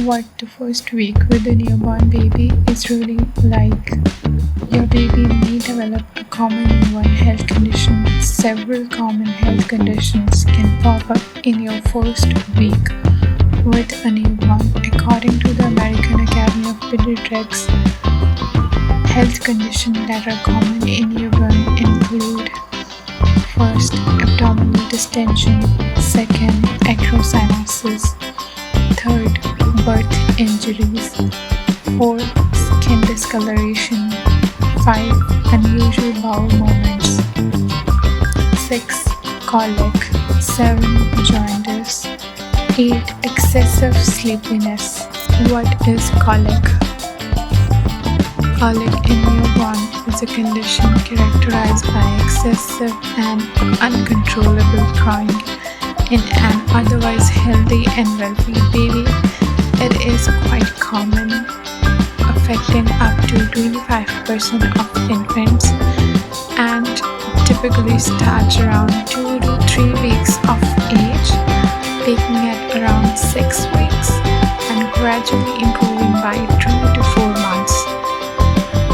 what the first week with a newborn baby is really like. Your baby may develop a common newborn health condition. Several common health conditions can pop up in your first week with a newborn. According to the American Academy of Pediatrics, health conditions that are common in newborn include: first, abdominal distension; second, acrocyanosis; third, birth injuries; fourth, skin discoloration; 5. Unusual bowel movements; 6. Colic; 7. Jaundice; 8. Excessive sleepiness. What is colic? Colic in newborn is a condition characterized by excessive and uncontrollable crying in an otherwise healthy and wealthy baby. It is quite common, affecting up to 25% of infants, and typically starts around 2 to 3 weeks of age, peaking at around 6 weeks, and gradually improving by